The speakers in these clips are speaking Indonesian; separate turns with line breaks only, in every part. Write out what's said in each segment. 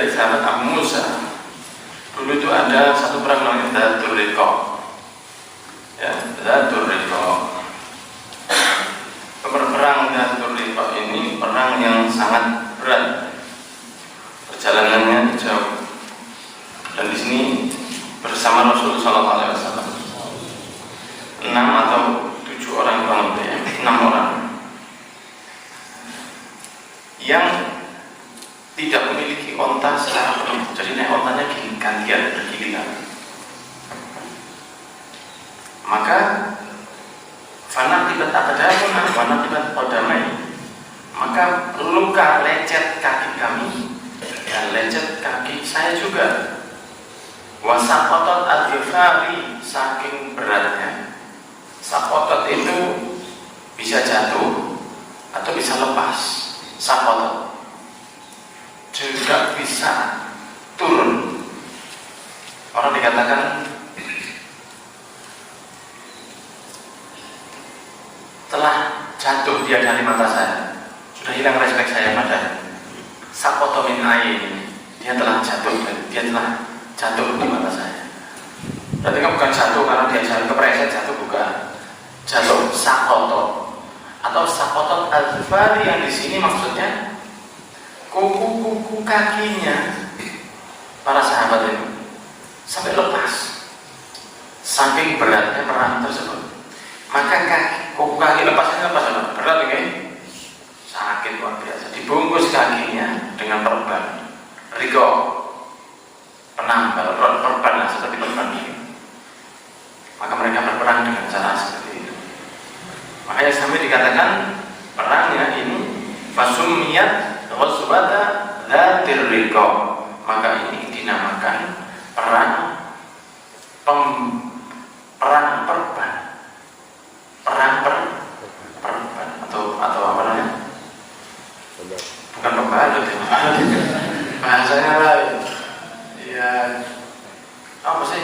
dari sahabat Abu Musa. Dulu itu ada satu perang namanya Dzatul Riqa. Ya, Dzatul Riqa. Perang Dzatul Riqa ini perang yang sangat berat. Perjalanannya jauh. Dan di sini bersama Rasulullah SAW 6 atau 7 orang kurang lebih, 6 orang yang tidak memiliki onta secara penuh. Jadi naik ontanya gantian bergiliran. Maka fanakibat akadamun, fanakibat qadamai, maka luka lecet kaki kami dan lecet kaki saya juga. Wasakotot al-ghifari, saking beratnya. Sakotot itu bisa jatuh atau bisa lepas. Sakotot juga bisa turun. Orang dikatakan telah jatuh dia dari mata saya, sudah hilang respek saya padanya. Sakotot min ain, dia telah jatuh, dia telah jatuh di mata saya. Berarti kan bukan jatuh karena dia jatuh kepreset, jatuh bukan. Jatuh sakotot atau sakotot al-ghifari, yang di sini maksudnya kuku-kuku kakinya para sahabat itu sampai lepas, saking beratnya perang tersebut. Maka kuku kaki lepasnya lepas, berat ini, sakit luar biasa. Dibungkus kakinya dengan perban, rigo, penambal, perban lah, seperti perban ini. Maka mereka berperang dengan cara seperti itu. Makanya sampai dikatakan perangnya ini fasumiyat ghazwata dzatir riqa. Maka ini dinamakan perang perban. Perang perban atau apa namanya? Bukan pembalut ya. Bahasanya lain. Ya, apa sih?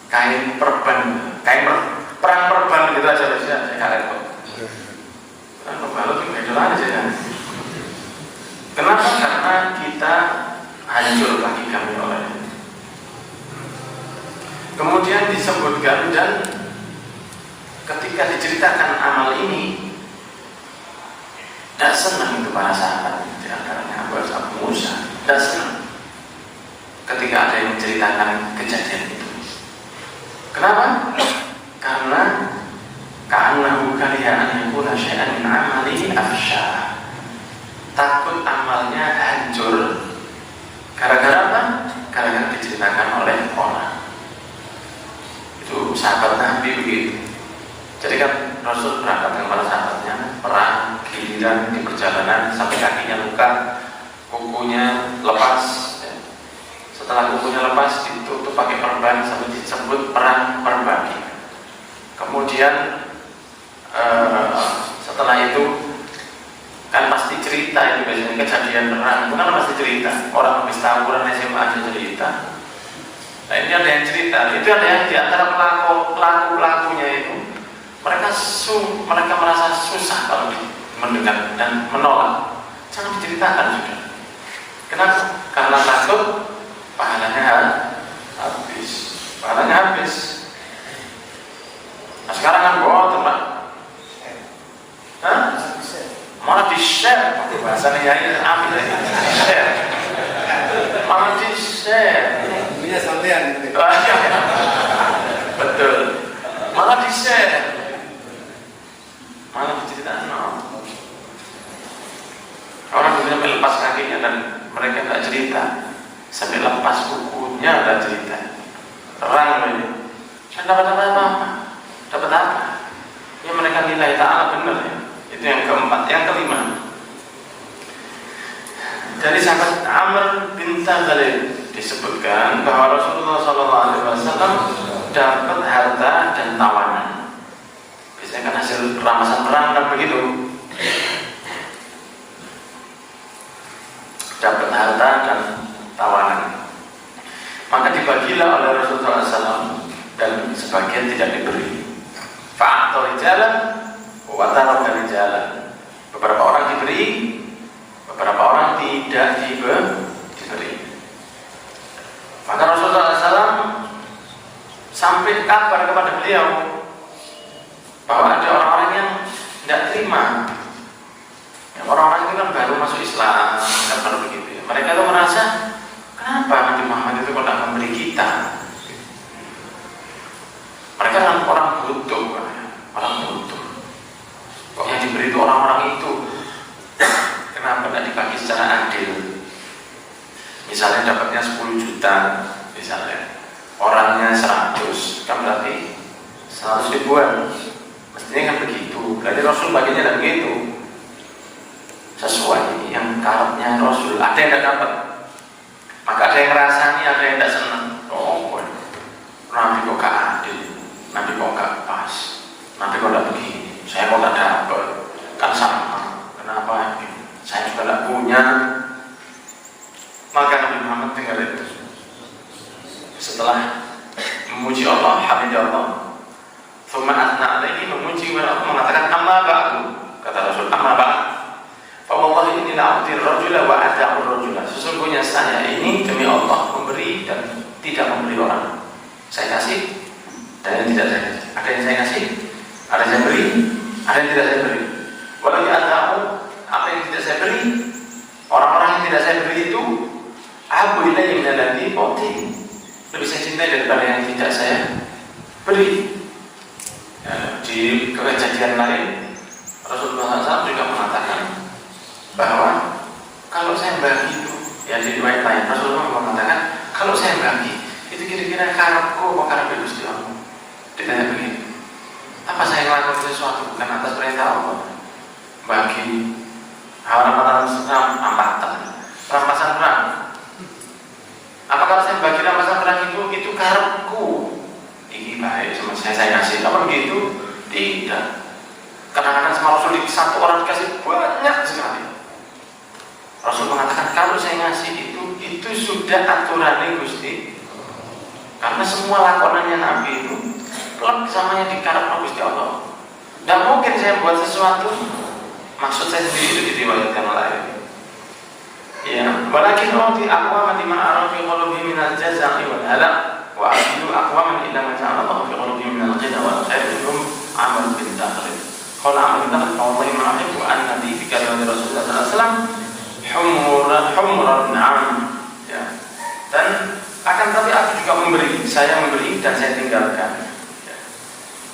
Kain perban, perang perban gitu aja saya nggak repot. Perang pembalut itu beda aja ya. Kenapa? Karena kita hancur kaki kami oleh. Kemudian disebutkan, dan ketika diceritakan amal ini, tidak senang itu para sahabat, di antaranya Abu Musa, tidak senang ketika ada yang menceritakan kejadian itu. Kenapa? Karena ka'annahu kariha an yakuna syai'an min amalihi afsha. Takut amalnya hancur. Gara-gara apa? Gara-gara diceritakan oleh orang. Itu sahabat Nabi begitu. Jadi kan Rasul berangkat dengan para sahabatnya, perang, giliran di perjalanan sampai kakinya luka, kukunya lepas. Setelah kukunya lepas ditutup pakai perban sampai disebut perang perbagi. Kemudian setelah itu kan pasti cerita, itu biasanya kejadian perang itu kan pasti cerita. Orang habis tawuran SMA aja cerita. Nah ini ada yang cerita, itu ada yang diantara pelakunya itu mereka merasa susah kalau mendengar dan menolak. Jangan diceritakan sudah. Kenapa? Karena takut pahalanya habis. Nah sekarang kan teman, malah di share, pakai bahasanya ini ambil ya, share, malah di share.
Punya sampean.
Betul, malah di share, malah diceritakan. Orang bisa melepas kakinya dan mereka nggak cerita. Sampai lepas kukunya ada cerita. Terang ini. Dan dapat apa? Dapat apa? Ya mereka nilai ta'ala benar ya. Itu yang keempat. Yang kelima, dari sahabat Amr bin Taghlib disebutkan bahwa Rasulullah SAW dapat harta dan tawanan. Biasanya kan hasil rampasan perang kan begitu. Dapat harta dan tawanan. Maka dibagilah oleh Rasulullah SAW dan sebagian tidak diberi. Fa'atol jalan, watarok dari jalan. Beberapa orang diberi, beberapa orang tidak diberi. Maka Rasulullah SAW sampai kabar kepada beliau bahwa ada orang-orang yang tidak terima. Ya, orang-orang itu kan baru masuk Islam, kan baru begitu ya. Mereka itu merasa, kenapa Nabi Muhammad itu kok tidak memberi kita? Mereka kan orang butuh, orang butuh. Kok yang diberi itu orang-orang itu? Kenapa tidak dibagi secara adil? Misalnya dapatnya 10 juta, misalnya orangnya 100, kan berarti 100 ribuan. Mestinya kan begitu. Berarti Rasul baginya tidak begitu. Sesuai yang karepnya Rasul. Ada yang tidak dapat, maka ada yang ngerasani, ada yang tidak senang. Oh, Nabi kok gak adil, Nabi kok gak pas, Nabi kok tidak begini, saya kok tidak dapat. Kan sama, kenapa? Saya juga tidak punya. Maka Nabi Muhammad tinggal itu. Setelah memuji Allah, hamidallah, thumma athna alaihi, memuji Allah, mengatakan amma ba'du, kata Rasul, amma ba'du, fa wallahi inni la'utir rajula wa ada'ur rajula. Sesungguhnya saya ini demi Allah memberi dan tidak memberi orang. Saya kasih dan yang tidak saya kasih. Ada yang saya kasih, ada yang saya beri, ada yang tidak saya beri. Walau ada'u, apa yang tidak saya beri, orang-orang yang tidak saya beri itu abu ilayya min alladhi u'ti, lebih saya cintai daripada yang tidak saya beri. Ya, di kejadian lain Rasulullah SAW juga mengatakan bahwa kalau saya bagi itu, ya di riwayat lain Rasulullah mengatakan kalau saya bagi itu kira-kira karepku apa karep Gusti Allah. Ditanya begini, apa saya melakukan sesuatu bukan atas perintah Allah? Bagi rampasan perang. Apakah saya bagi rampasan perang itu karepku? Ini baik sama saya kasih. Apa begitu? Tidak. Kadang-kadang sama Rasul satu orang dikasih banyak sekali. Rasul mengatakan kalau saya ngasih itu sudah aturan Gusti. Karena semua lakonannya Nabi itu klub samanya dikarep Gusti Allah. Tidak mungkin saya buat sesuatu maksud saya sendiri itu diriwayatkan lain. Ya, walakin uti aqwaman lima ara fi qulubihim min al-jazai wal halaq wa aqilu aqwaman illa ma ja'ala Allah fi qulubihim min al-ghina wal khair minhum amal bil dakhil. Qala amal bil dakhil wallahi ma ahibbu an nabi fi kalimati Rasulullah sallallahu alaihi wasallam humran na'am. Ya. Dan akan tapi aku juga memberi, saya memberi dan saya tinggalkan. Ya.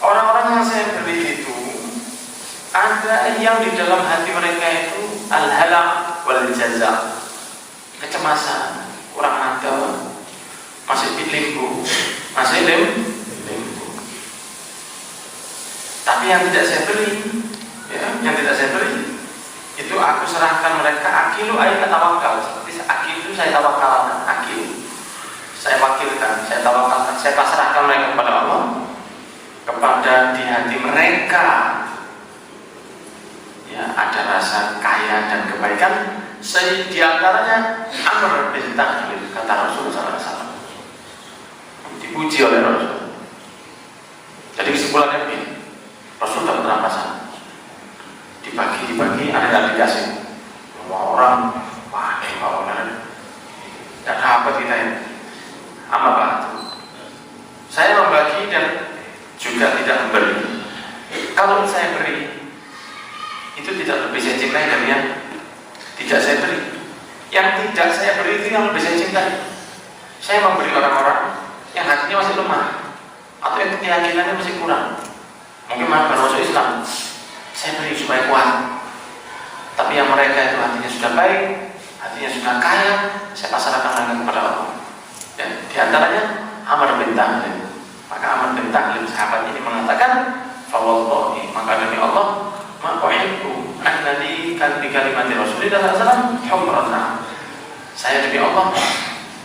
Orang-orang yang saya beri itu ada yang di dalam hati mereka itu al-halaq wal jaza, kecemasan, kurang ada, masih limbo. Tapi yang tidak saya beri, ya, yang tidak saya beri, itu aku serahkan mereka. Akilu ayat tawakal, seperti akilu saya tawakalkan, akilu saya wakilkan, saya tawakalkan, saya pasrahkan mereka kepada Allah, kepada di hati mereka. Ya, ada rasa kaya dan kebaikan. Di antaranya Amr bin Tahlil, kata Rasulullah SAW. Dipuji oleh Rasul. Jadi kesimpulannya begini, Rasul dapat rampasan, dibagi, ada yang dikasih. Semua orang, wah ini mau benar, tidak dapat kita ini. Amma ba'du, saya membagi dan juga tidak memberi. Kalau saya beri, itu tidak lebih saya cintai dari yang tidak saya beri. Yang tidak saya beri itu yang lebih saya cintai. Saya memberi orang-orang yang hatinya masih lemah atau yang keyakinannya masih kurang, mungkin malah baru masuk Islam, saya beri supaya kuat. Tapi yang mereka itu hatinya sudah baik, hatinya sudah kaya, saya pasrahkan mereka kepada Allah. Dan diantaranya Amr bin Tahlil. Maka Amr bin Tahlil sahabat ini mengatakan, fawallahi, maka demi Allah, ma uhibbu annali kan bi kalimati Rasulullah sallallahu alaihi wasallam. Saya demi Allah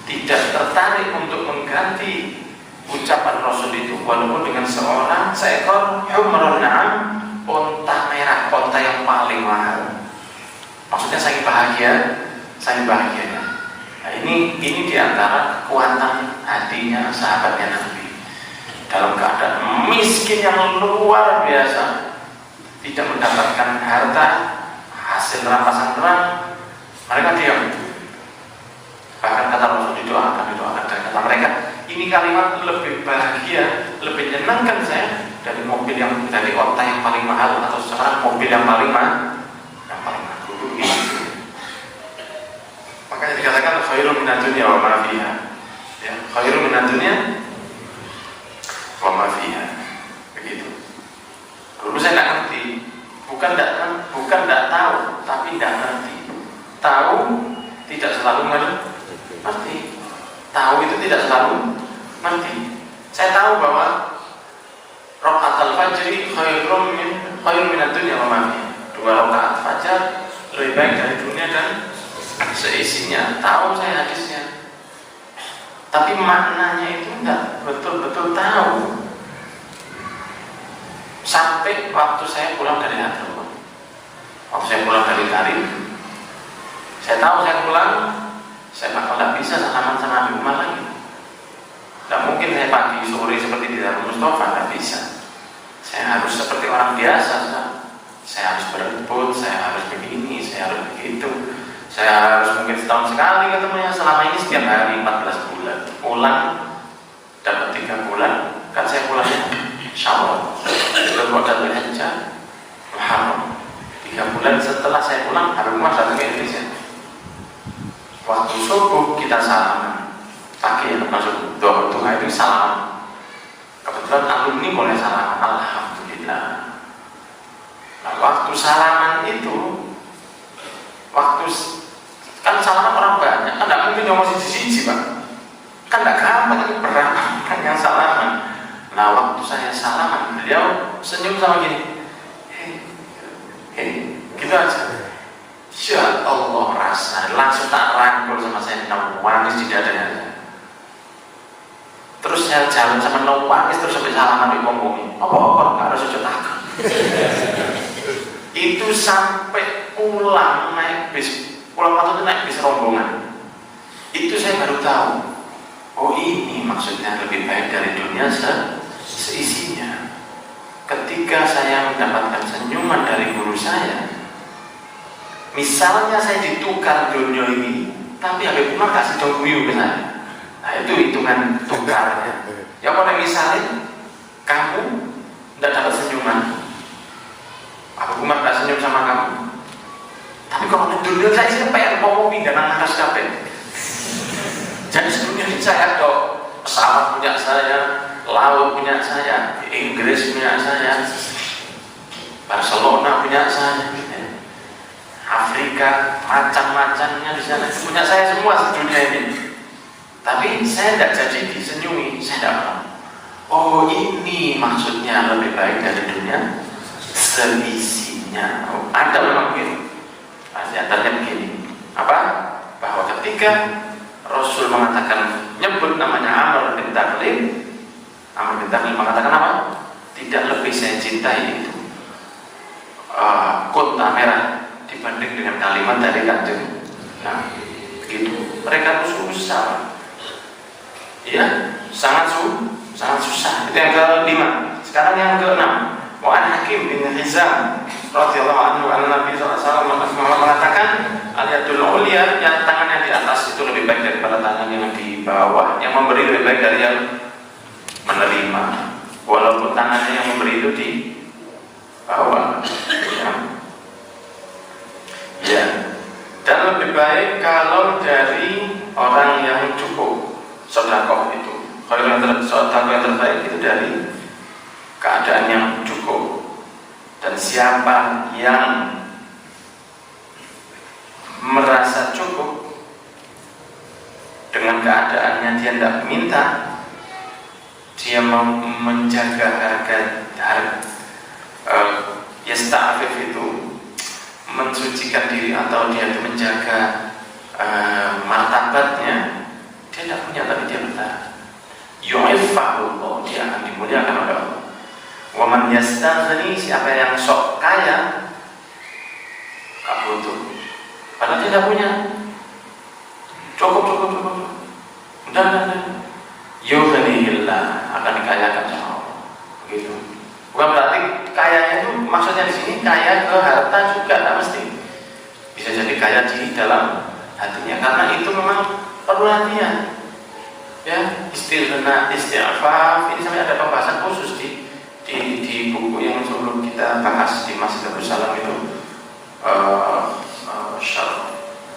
tidak tertarik untuk mengganti ucapan Rasul itu walaupun dengan seekor humrun na'am, unta merah, unta yang paling mahal. Maksudnya saya bahagianya. Nah, ini diantara kekuatan hatinya sahabatnya Nabi dalam keadaan miskin yang luar biasa, tidak mendapatkan harta hasil rampasan perang, Mereka diam. Bahkan kata Rasul didoakan dan kata mereka, ini kalimat lebih bahagia, lebih menyenangkan saya dari mobil yang dari onta yang paling mahal atau sekarang mobil yang paling mahal dulu ini. Makanya dikatakan khairun minad dunya wa ma fiha. Ya, khairun minad dunya wa ma fiha. Begitu. Dulu saya tidak ngerti, bukan tidak tahu, tapi tidak ngerti. Tahu tidak selalu ngerti. Tahu itu tidak selalu ngerti. Saya tahu bahwa rakaat al-fajr khairun minad dunya wa ma fiha. 2 rakaat fajar lebih baik dari dunia dan seisinya. Tahu saya hadisnya, tapi maknanya itu enggak betul-betul tahu. Sampai waktu saya pulang dari Hadramaut, waktu saya pulang dari Karim, saya tahu saya pulang, saya bakal tidak bisa salaman sama Habib Umar lagi. Tidak mungkin saya pagi sore seperti di Darul Mustafa, tidak bisa. Saya harus seperti orang biasa. Saya harus berebut, saya harus begini, saya harus begitu. Saya harus mungkin setahun sekali ketemunya, selama ini setiap hari 14 bulan. Pulang dapat 3 bulan, kan saya pulangnya Syawal, Dzulqa'dah, Dzulhijjah, Muharram. 3 bulan setelah saya pulang, Habib Umar datang ke Indonesia. Waktu subuh kita salaman, pagi maksud doa itu salaman. Kebetulan alumni boleh salaman, alhamdulillah. Nah, waktu salaman itu, kan salaman orang banyak, kan tidak mungkin yang masih siji Pak. Kan tidak gampang, itu berapa kan yang salaman. Nah, waktu saya salaman, beliau senyum sama gini, hei, gitu aja. Ya Allah, rasa langsung tak rangkul sama saya, nangis di dadanya. Terus saya jalan sama nangis terus sampai salaman di ngomongin, apa nggak ada sujud takut. Itu sampai pulang naik bis, pulang waktu itu naik bis rombongan. Itu saya baru tahu, oh ini maksudnya lebih baik dari dunia seisinya. Ketika saya mendapatkan senyuman dari guru saya, misalnya saya ditukar dunia ini, tapi Habib Umar kasih jongguyu ke saya. Nah itu hitungan tukarnya. Ya kalau misalnya kamu tidak dapat senyuman, Habib Umar tidak senyum sama kamu. Tapi kalau di dunia saya siapa yang mau pindah nang atas kabeh? Jadi sedunia ini saya ada pesawat punya saya, laut punya saya, Inggris punya saya, Barcelona punya saya, Afrika macam-macamnya di sana punya saya semua sedunia ini. Tapi saya tidak jadi disenyumi, saya tidak mau. Oh ini maksudnya lebih baik dari dunia seisinya. Oh, ada memang begini. Antaranya begini. Apa? Bahwa ketika Rasul mengatakan nyebut namanya Amr bin Taqlim, Amr bin Taqlim mengatakan apa? Tidak lebih saya cintai itu kota merah dibanding dengan kalimat dari Kanjeng. Nah, begitu. Mereka susah. Ya, sangat susah. Itu yang ke-5. Sekarang yang ke-6. Wa an Hakim bin Hizam radhiyallahu anhu anna Nabi sallallahu alaihi wasallam mengatakan al-yadul ulya, yang tangan yang di atas itu lebih baik daripada tangan yang di bawah. Yang memberi lebih baik dari yang menerima. Walaupun tangannya yang memberi itu di bawah. Ya. Dan lebih baik kalau dari orang yang cukup. Sedekah itu, kalau sedekah yang terbaik itu dari keadaan yang cukup. Dan siapa yang merasa cukup dengan keadaannya, dia tidak minta, dia mau menjaga harga yasta'afif itu mensucikan diri atau dia menjaga martabatnya. Dia tidak punya tapi dia bertahan. Yu'ifahullah, dia akan dimuliakan oleh Allah. Wa man yastaghni, siapa yang sok kaya, gak butuh. Padahal dia tidak punya. Cukup. Dan yughnihillah, akan dikayakan sama Allah. Begitu. Bukan berarti kayanya itu maksudnya di sini kaya ke harta juga, tidak mesti. Bisa jadi menjadi kaya di dalam hatinya, karena itu memang perlu latihan. Ya, istighna, istighfar, ini sampai ada pembahasan khusus di buku yang sebelum kita bahas di Masjid Darussalam itu,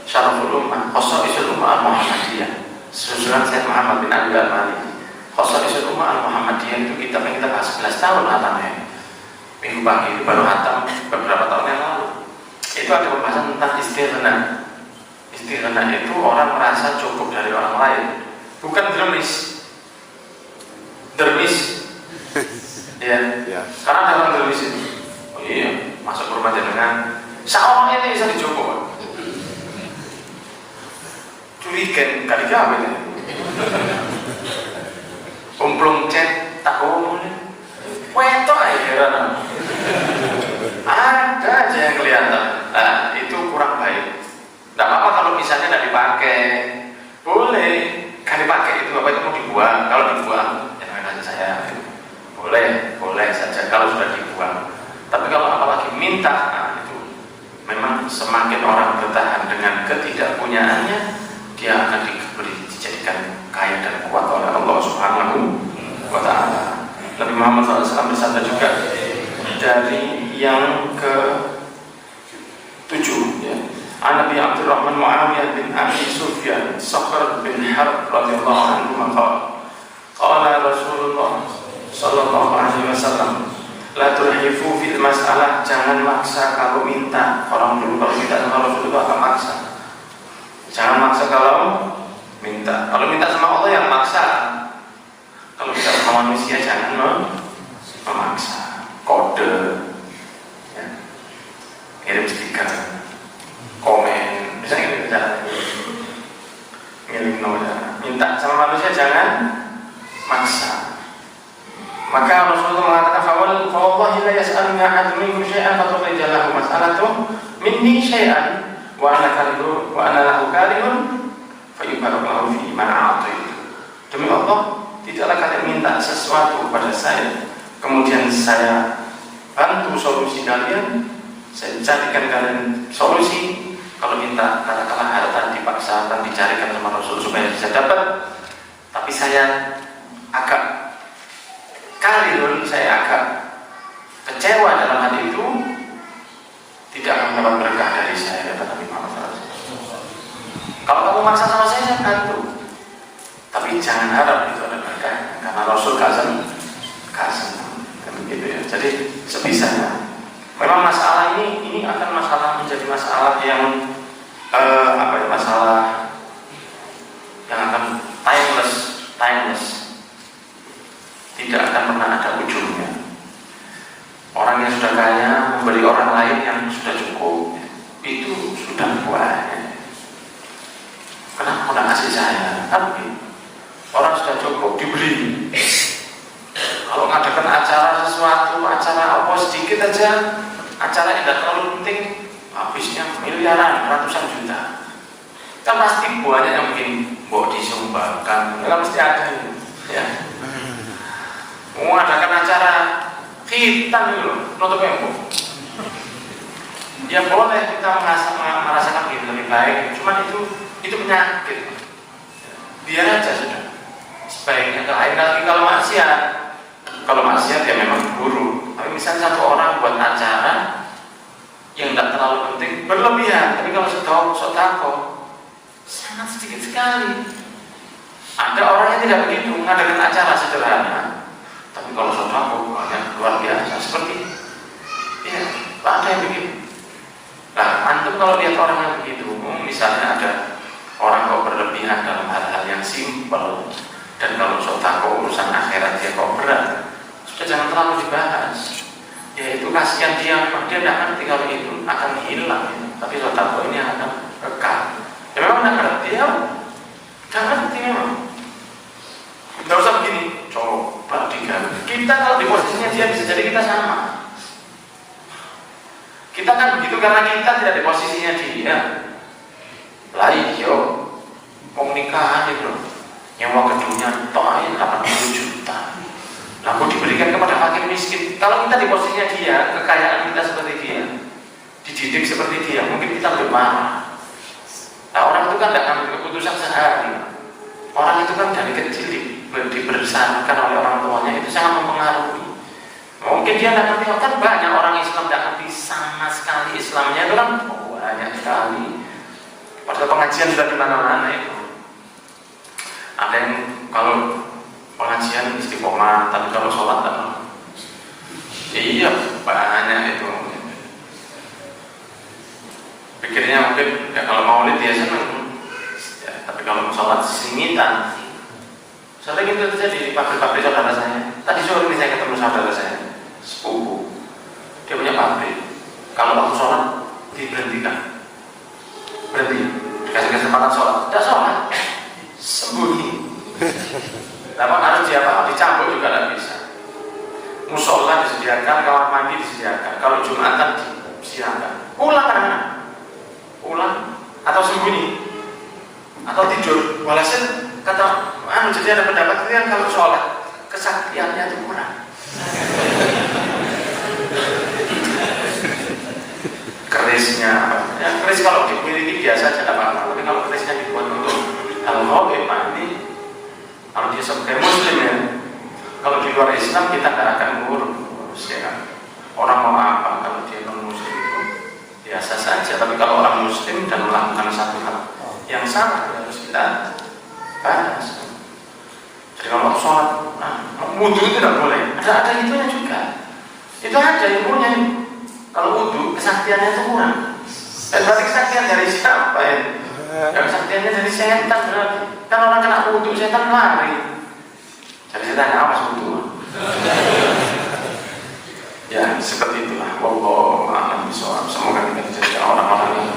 Syaraful Ummah, Khosaisul Ummah Al-Muhammadiyah, susunan Syekh Muhammad bin Abdul Al-Maliki. Khosaisul Ummah Al-Muhammadiyah itu kitab yang kita bahas 11 tahun hatamnya. Minggu pagi itu baru hatam beberapa tahun yang lalu. Itu ada pembahasan tentang istighna. Istighna itu orang merasa cukup dari orang lain, bukan dermis. Ya. Karena ada orang dermis itu. Oh iya, masuk ke rumah jenengan, seorang ini bisa dicukup. Curigen kali gawe ya. Umplung cek tak ngomong. Wetok aja. Ada aja yang kelihatan. Nah, itu kurang baik. Tidak apa-apa kalau misalnya tidak dipakai, boleh. Kan dipakai itu apa itu mau dibuang. Kalau dibuang, jangan kasih saya. Boleh saja kalau sudah dibuang. Tapi kalau apalagi minta, nah itu memang semakin orang bertahan dengan ketidakpunyaannya, dia akan dijadikan kaya dan kuat oleh Allah Subhanahu wa Ta'ala. Nabi Muhammad SAW bersabda juga dari yang ke-7 ya. Nabi Abdurrahman Muawiyah bin Abi Sufyan Sakhr bin Harb radhiyallahu anhu maqala qala Rasulullah sallallahu alaihi wasallam la turhifu fil mas'alah, jangan maksa kalau minta. Orang dulu kalau minta sama Rasulullah akan maksa. Jangan maksa kalau minta. Kalau minta sama Allah yang maksa. Kalau minta sama manusia jangan memaksa. Kode ya. Kirim stiker, komen, misalnya gitu caranya. Ngirim noda. Minta sama manusia jangan maksa. Maka Rasulullah mengatakan fawallahi la yas'aluna ahadun minkum syai'an fatukhrija lahu mas'alatuhu minni syai'an wa ana lahu karihun fayubarak lahu fi ma a'taitu. Demi Allah, tidaklah kalian minta sesuatu kepada saya kemudian saya bantu solusi kalian, saya carikan kalian solusi. Kalau minta katakanlah harta dipaksakan dicarikan sama Rasul supaya bisa dapat, tapi saya agak karihun, saya agak kecewa dalam hati itu, tidak akan mendapat berkah dari saya, kata Nabi Muhammad SAW. Kalau kamu maksa sama saya bantu, tapi jangan harap itu ada berkah, karena Rasul kasem kan begitu ya. Jadi sebisanya. Memang masalah ini akan menjadi masalah yang masalah yang akan timeless. Tidak akan pernah ada ujungnya. Orang yang sudah kaya memberi orang lain yang sudah cukup, itu sudah banyak. Kenapa tidak kasih saya? Tapi orang sudah cukup diberi. Kalau ngadakan acara sesuatu, acara apa sedikit aja, acara yang tidak terlalu penting, habisnya miliaran, ratusan juta. Kan pasti banyak yang mungkin mau disumbangkan, kan mesti ada ya. Mengadakan acara khitan itu nutup embo. Ya boleh kita merasakan diri lebih baik, cuman itu penyakit. Biar aja sudah. Sebaiknya lain lagi kalau maksiat ya memang buruk. Tapi misalnya satu orang buat acara yang tidak terlalu penting berlebihan, tapi kalau sodako sangat sedikit sekali. Ada orang yang tidak begitu mengadakan acara sederhana, tapi kalau sodako banyak luar biasa seperti ya ada yang begitu. Nah, antum kalau lihat orang yang begitu, misalnya ada orang kok berlebihan dalam hal-hal yang simpel, dan kalau sodako urusan akhirat dia kok berat, sudah jangan terlalu dibahas. Yaitu kasihan dia tidak ngerti kalau itu akan hilang ya. Tapi sodako ini akan kekal. Ya memang tidak ngerti ya, tidak ngerti memang. Tidak usah begini, coba diganti. Kita kalau di posisinya dia bisa jadi kita sama. Kita kan begitu karena kita tidak di posisinya dia. Lah iyo, mau nikahan itu, nyewa gedungnya toain 80 juta. Lalu diberikan kepada fakir miskin. Kalau kita di posisinya dia, kekayaan kita seperti dia, dididik seperti dia, mungkin kita lebih marah. dibesarkan oleh orang tuanya itu sangat mempengaruhi. Mungkin dia tidak ngerti, kan banyak orang Islam tidak ngerti sama sekali Islamnya itu kan banyak sekali. Padahal pengajian sudah di mana-mana itu. Ada yang kalau pengajian istiqomah, tapi kalau sholat tak mau. Iya, banyak itu. Pikirnya mungkin ya kalau maulid dia senang, ya, tapi kalau sholat singitan. Sering itu terjadi di pabrik-pabrik saudara saya. Tadi sore ini saya ketemu saudara saya, sepupu. Dia punya pabrik. Kalau waktu sholat diberhentikan, berhenti, dikasih kesempatan sholat, tidak sholat, sembunyi. Tapi harus dicambuk juga tidak bisa. Musola disediakan, kamar mandi disediakan. Kalau Jumatan disiapkan. Pulang karena pulang atau sembunyi atau tidur. Walhasil kata jadi ada pendapat kalian kalau sholat kesaktiannya itu kurang. Kerisnya, ya keris kalau dimiliki biasa saja tidak apa-apa. Tapi kalau kerisnya dibuat untuk al-ghaib mandi, kalau dia sebagai muslim ya, kalau di luar Islam kita tidak akan ngurus ya kan. Orang mau apa kalau dia non muslim itu biasa saja. Tapi kalau orang muslim dan melakukan satu hal yang salah harus kita bahas. Jadi kalau sholat, wudhu itu tidak boleh. Ada itunya juga. Itu ada ilmunya. Kalau wudhu kesaktiannya itu kurang. Dan berarti kesaktian dari siapa ya? Ya kesaktiannya dari setan berarti. Kan orang kena wudhu setan lari. Jadi setan awas wudhu. Ya seperti itulah. Wallahu a'lam bishawab. Semoga kita dijadikan orang-orang yang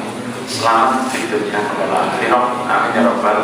selamat di dunia dan akhirat. Amin ya rabbal